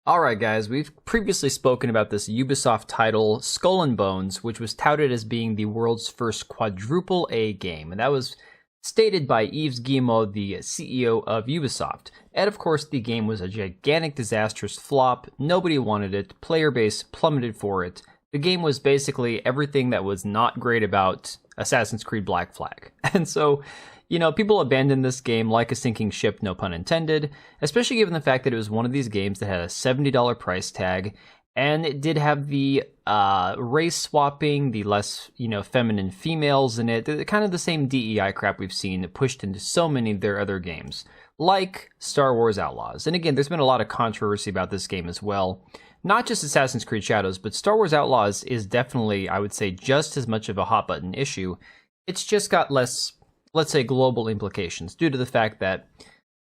Alright guys, we've previously spoken about this Ubisoft title, Skull and Bones, which was touted as being the world's first quadruple A game, and that was stated by Yves Guillemot, the CEO of Ubisoft. And of course, the game was a gigantic, disastrous flop, nobody wanted it, player base plummeted for it. The game was basically everything that was not great about Assassin's Creed Black Flag. And so, people abandoned this game like a sinking ship, no pun intended, especially given the fact that it was one of these games that had a $70 price tag, and it did have the race swapping, the less, feminine females in it, kind of the same DEI crap we've seen pushed into so many of their other games, like Star Wars Outlaws. And again, there's been a lot of controversy about this game as well. Not just Assassin's Creed Shadows, but Star Wars Outlaws is definitely, I would say, just as much of a hot button issue. It's just got less, let's say, global implications due to the fact that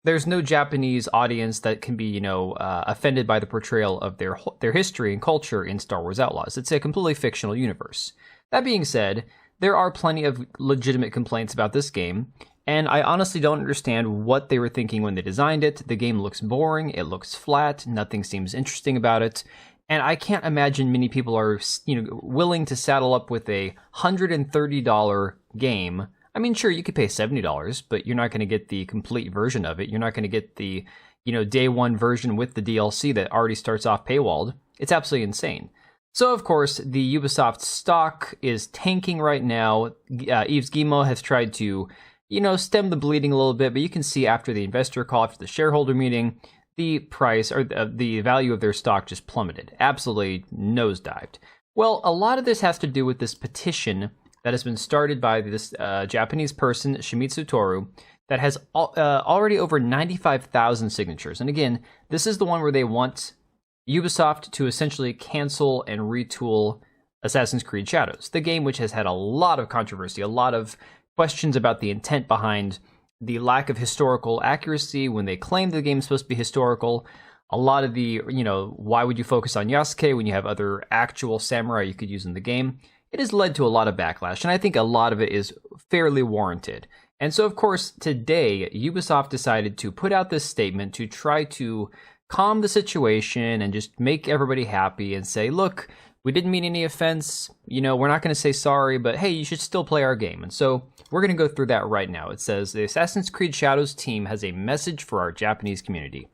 there's no Japanese audience that can be, offended by the portrayal of their history and culture in Star Wars Outlaws. It's a completely fictional universe. That being said, there are plenty of legitimate complaints about this game, and I honestly don't understand what they were thinking when they designed it. The game looks boring, it looks flat, nothing seems interesting about it, and I can't imagine many people are, willing to saddle up with a $130 game. I mean, sure, you could pay $70, but you're not going to get the complete version of it. You're not going to get the, day one version with the DLC that already starts off paywalled. It's absolutely insane. So, of course, the Ubisoft stock is tanking right now. Yves Guillemot has tried to, stem the bleeding a little bit, but you can see after the investor call, after the shareholder meeting, the price or the value of their stock just plummeted. Absolutely nosedived. Well, a lot of this has to do with this petition that has been started by this Japanese person, Shimizu Toru, that has already over 95,000 signatures. And again, this is the one where they want Ubisoft to essentially cancel and retool Assassin's Creed Shadows, the game which has had a lot of controversy, a lot of questions about the intent behind the lack of historical accuracy when they claim the game is supposed to be historical. A lot of the, why would you focus on Yasuke when you have other actual samurai you could use in the game? It has led to a lot of backlash, and I think a lot of it is fairly warranted. And so, of course, today, Ubisoft decided to put out this statement to try to calm the situation and just make everybody happy and say, look, we didn't mean any offense, we're not going to say sorry, but hey, you should still play our game. And so we're going to go through that right now. It says, the Assassin's Creed Shadows team has a message for our Japanese community.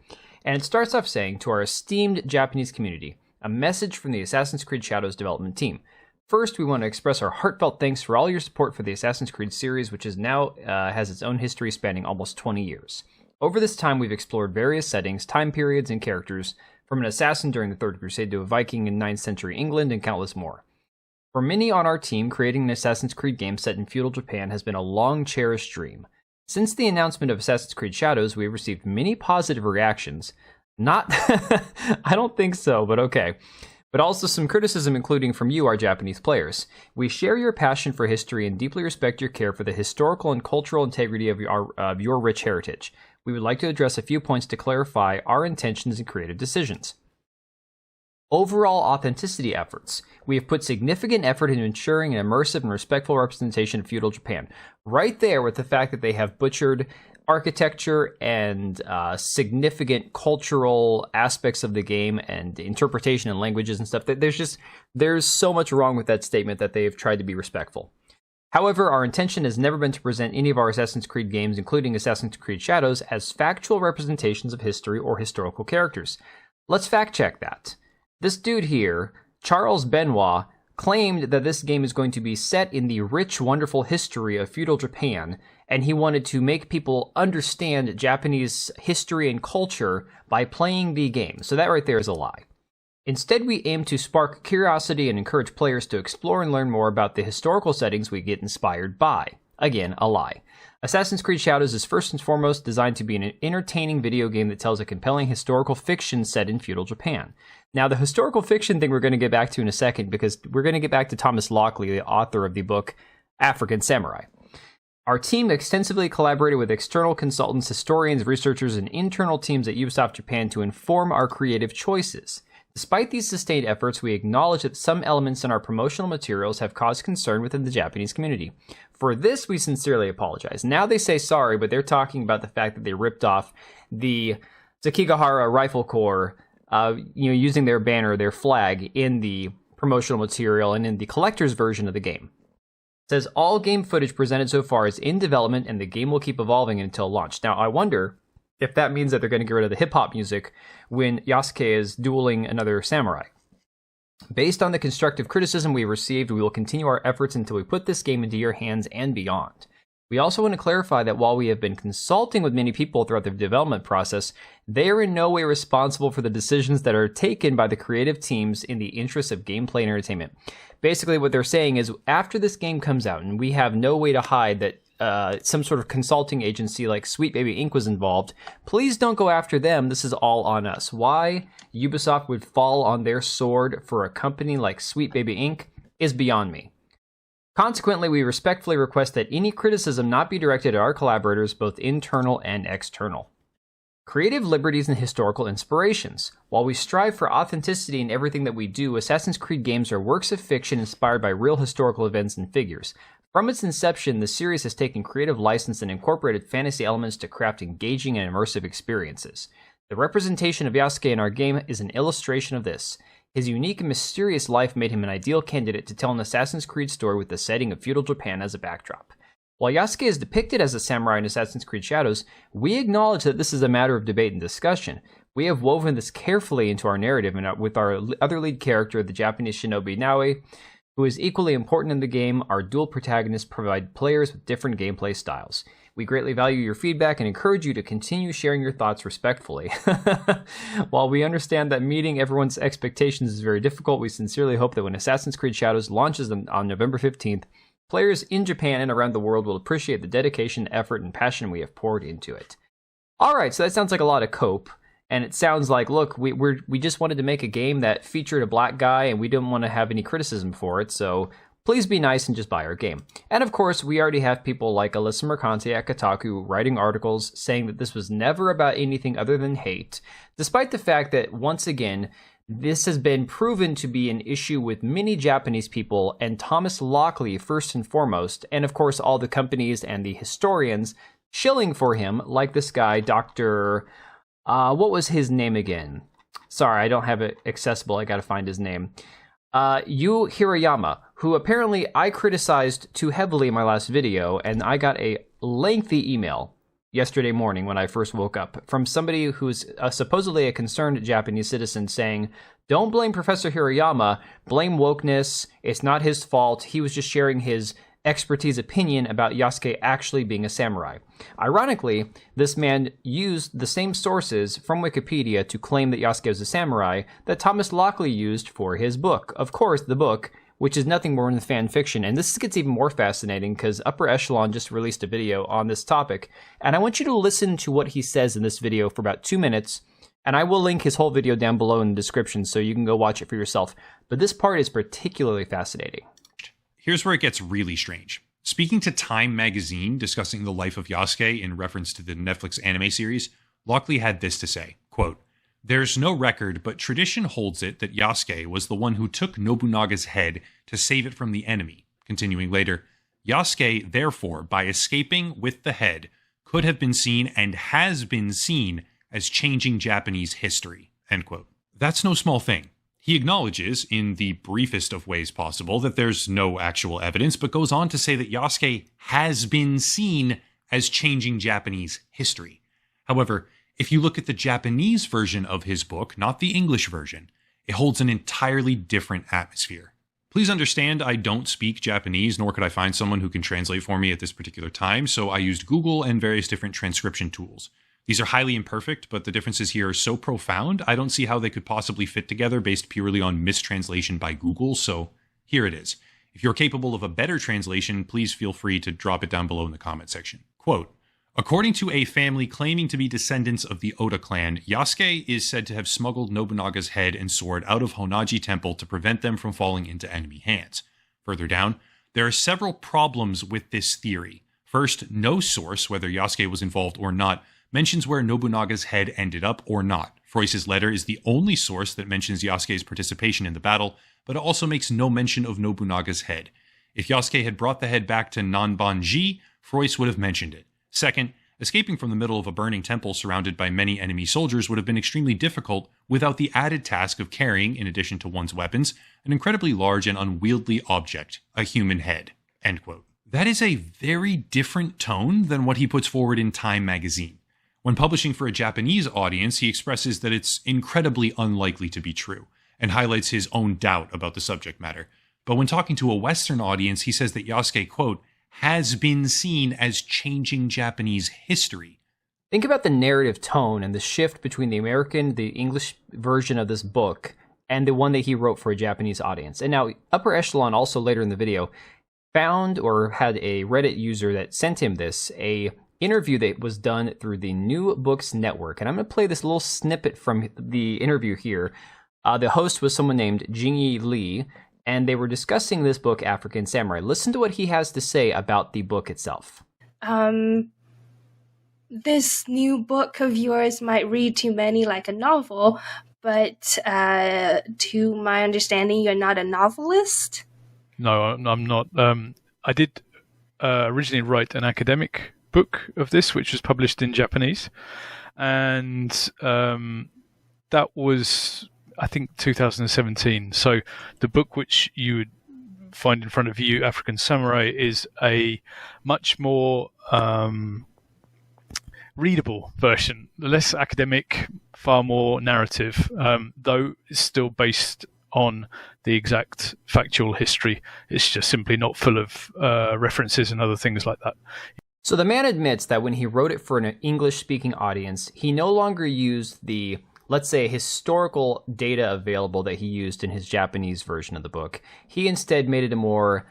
And it starts off saying, to our esteemed Japanese community, a message from the Assassin's Creed Shadows development team. First, we want to express our heartfelt thanks for all your support for the Assassin's Creed series, which is now has its own history spanning almost 20 years. Over this time, we've explored various settings, time periods, and characters, from an assassin during the Third Crusade to a Viking in 9th century England, and countless more. For many on our team, creating an Assassin's Creed game set in feudal Japan has been a long-cherished dream. Since the announcement of Assassin's Creed Shadows, we have received many positive reactions. Not... I don't think so, but okay. But also some criticism, including from you, our Japanese players. We share your passion for history and deeply respect your care for the historical and cultural integrity of your rich heritage. We would like to address a few points to clarify our intentions and creative decisions. Overall authenticity efforts. We have put significant effort into ensuring an immersive and respectful representation of feudal Japan. Right there with the fact that they have butchered architecture and significant cultural aspects of the game and interpretation and languages and stuff. There's so much wrong with that statement that they've tried to be respectful. However, our intention has never been to present any of our Assassin's Creed games, including Assassin's Creed Shadows, as factual representations of history or historical characters. Let's fact check that. This dude here, Charles Benoit, claimed that this game is going to be set in the rich, wonderful history of feudal Japan, and he wanted to make people understand Japanese history and culture by playing the game. So that right there is a lie. Instead, we aim to spark curiosity and encourage players to explore and learn more about the historical settings we get inspired by. Again, a lie. Assassin's Creed Shadows is first and foremost designed to be an entertaining video game that tells a compelling historical fiction set in feudal Japan. Now, the historical fiction thing we're going to get back to in a second, because we're going to get back to Thomas Lockley, the author of the book African Samurai. Our team extensively collaborated with external consultants, historians, researchers, and internal teams at Ubisoft Japan to inform our creative choices. Despite these sustained efforts, we acknowledge that some elements in our promotional materials have caused concern within the Japanese community. For this, we sincerely apologize. Now they say sorry, but they're talking about the fact that they ripped off the Sekigahara Rifle Corps using their banner, their flag in the promotional material and in the collector's version of the game. It says all game footage presented so far is in development and the game will keep evolving until launch. Now, I wonder if that means that they're going to get rid of the hip-hop music when Yasuke is dueling another samurai. Based on the constructive criticism we received, we will continue our efforts until we put this game into your hands and beyond. We also want to clarify that while we have been consulting with many people throughout the development process, they are in no way responsible for the decisions that are taken by the creative teams in the interest of gameplay and entertainment. Basically, what they're saying is after this game comes out, and we have no way to hide that some sort of consulting agency like Sweet Baby Inc. was involved, please don't go after them. This is all on us. Why Ubisoft would fall on their sword for a company like Sweet Baby Inc. is beyond me. Consequently, we respectfully request that any criticism not be directed at our collaborators, both internal and external. Creative liberties and historical inspirations. While we strive for authenticity in everything that we do, Assassin's Creed games are works of fiction inspired by real historical events and figures. From its inception, the series has taken creative license and incorporated fantasy elements to craft engaging and immersive experiences. The representation of Yasuke in our game is an illustration of this. His unique and mysterious life made him an ideal candidate to tell an Assassin's Creed story with the setting of feudal Japan as a backdrop. While Yasuke is depicted as a samurai in Assassin's Creed Shadows, we acknowledge that this is a matter of debate and discussion. We have woven this carefully into our narrative and with our other lead character, the Japanese shinobi Naoi, who is equally important in the game. Our dual protagonists provide players with different gameplay styles. We greatly value your feedback and encourage you to continue sharing your thoughts respectfully. While we understand that meeting everyone's expectations is very difficult, we sincerely hope that when Assassin's Creed Shadows launches on November 15th, players in Japan and around the world will appreciate the dedication, effort, and passion we have poured into it. Alright, so that sounds like a lot of cope. And it sounds like, look, we just wanted to make a game that featured a black guy and we didn't want to have any criticism for it, so please be nice and just buy our game. And of course, we already have people like Alyssa Mercante at Kotaku writing articles saying that this was never about anything other than hate, despite the fact that, once again, this has been proven to be an issue with many Japanese people, and Thomas Lockley first and foremost, and of course all the companies and the historians shilling for him, like this guy, Dr. What was his name again? Sorry, I don't have it accessible. I gotta find his name. Yu Hirayama, who apparently I criticized too heavily in my last video, and I got a lengthy email yesterday morning when I first woke up from somebody who's supposedly a concerned Japanese citizen saying, don't blame Professor Hirayama, blame wokeness, it's not his fault, he was just sharing his expertise opinion about Yasuke actually being a samurai. Ironically, this man used the same sources from Wikipedia to claim that Yasuke was a samurai that Thomas Lockley used for his book. Of course, the book, which is nothing more than fan fiction, and this gets even more fascinating because Upper Echelon just released a video on this topic, and I want you to listen to what he says in this video for about 2 minutes, and I will link his whole video down below in the description so you can go watch it for yourself, but this part is particularly fascinating. Here's where it gets really strange. Speaking to Time magazine discussing the life of Yasuke in reference to the Netflix anime series, Lockley had this to say, quote, "There's no record, but tradition holds it that Yasuke was the one who took Nobunaga's head to save it from the enemy." Continuing later, "Yasuke, therefore, by escaping with the head, could have been seen and has been seen as changing Japanese history." End quote. That's no small thing. He acknowledges, in the briefest of ways possible, that there's no actual evidence, but goes on to say that Yasuke has been seen as changing Japanese history. However, if you look at the Japanese version of his book, not the English version, it holds an entirely different atmosphere. Please understand, I don't speak Japanese, nor could I find someone who can translate for me at this particular time, so I used Google and various different transcription tools. These are highly imperfect, but the differences here are so profound, I don't see how they could possibly fit together based purely on mistranslation by Google, so here it is. If you're capable of a better translation, please feel free to drop it down below in the comment section. Quote, "According to a family claiming to be descendants of the Oda clan, Yasuke is said to have smuggled Nobunaga's head and sword out of Honnaji Temple to prevent them from falling into enemy hands." Further down, there are several problems with this theory. First, no source, whether Yasuke was involved or not, mentions where Nobunaga's head ended up or not. Froyce's letter is the only source that mentions Yasuke's participation in the battle, but it also makes no mention of Nobunaga's head. If Yasuke had brought the head back to Nanbanji, Froyce would have mentioned it. Second, Escaping from the middle of a burning temple surrounded by many enemy soldiers would have been extremely difficult without the added task of carrying, in addition to one's weapons, an incredibly large and unwieldy object, a human head. End quote. That is a very different tone than what he puts forward in Time magazine. When publishing for a Japanese audience, he expresses that it's incredibly unlikely to be true, and highlights his own doubt about the subject matter. But when talking to a Western audience, he says that Yasuke, quote, has been seen as changing Japanese history. Think about the narrative tone and the shift between the English version of this book, and the one that he wrote for a Japanese audience. And now, Upper Echelon, also later in the video, found or had a Reddit user that sent him a interview that was done through the New Books Network. And I'm going to play this little snippet from the interview here. The host was someone named Jingyi Lee, and they were discussing this book, African Samurai. Listen to what he has to say about the book itself. This new book of yours might read to many like a novel, but to my understanding, you're not a novelist? No, I'm not. I did originally write an academic book of this, which was published in Japanese, and that was, I think, 2017. So the book which you would find in front of you, African Samurai, is a much more readable version, less academic, far more narrative, though it's still based on the exact factual history. It's just simply not full of references and other things like that. So the man admits that when he wrote it for an English-speaking audience, he no longer used the, let's say, historical data available that he used in his Japanese version of the book. He instead made it a more,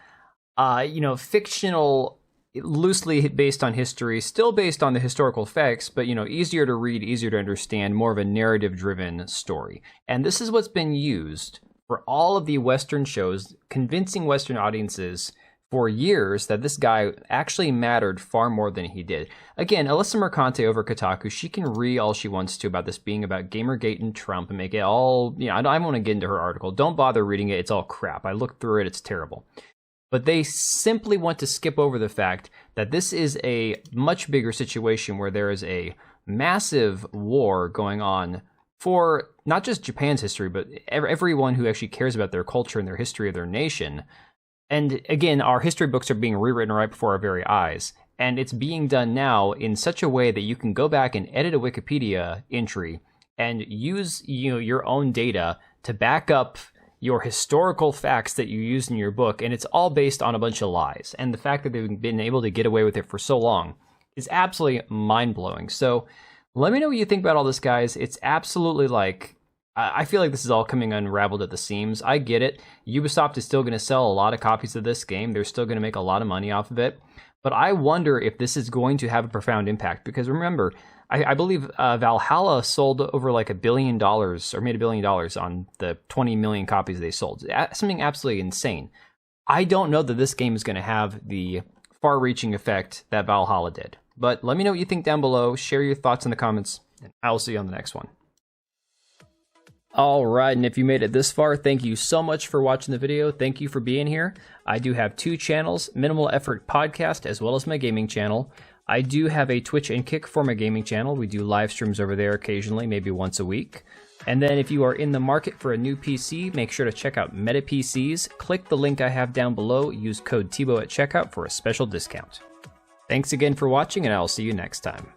fictional, loosely based on history, still based on the historical facts, but, easier to read, easier to understand, more of a narrative-driven story. And this is what's been used for all of the Western shows, convincing Western audiences for years that this guy actually mattered far more than he did. Again, Alyssa Mercante over Kotaku, she can read all she wants to about this being about Gamergate and Trump and make it all, I don't want to get into her article. Don't bother reading it. It's all crap. I looked through it. It's terrible. But they simply want to skip over the fact that this is a much bigger situation where there is a massive war going on for not just Japan's history, but everyone who actually cares about their culture and their history of their nation. And again, our history books are being rewritten right before our very eyes. And it's being done now in such a way that you can go back and edit a Wikipedia entry and use your own data to back up your historical facts that you used in your book. And it's all based on a bunch of lies. And the fact that they've been able to get away with it for so long is absolutely mind-blowing. So let me know what you think about all this, guys. It's absolutely I feel like this is all coming unraveled at the seams. I get it. Ubisoft is still going to sell a lot of copies of this game. They're still going to make a lot of money off of it. But I wonder if this is going to have a profound impact. Because remember, I believe Valhalla sold over like $1 billion, or made $1 billion on the 20 million copies they sold. Something absolutely insane. I don't know that this game is going to have the far-reaching effect that Valhalla did. But let me know what you think down below. Share your thoughts in the comments. And I'll see you on the next one. All right, and if you made it this far, thank you so much for watching the video. Thank you for being here. I do have 2 channels, Minimal Effort Podcast, as well as my gaming channel. I do have a Twitch and Kick for my gaming channel. We do live streams over there occasionally, maybe once a week. And then if you are in the market for a new PC, make sure to check out Meta PCs. Click the link I have down below. Use code TBO at checkout for a special discount. Thanks again for watching, and I'll see you next time.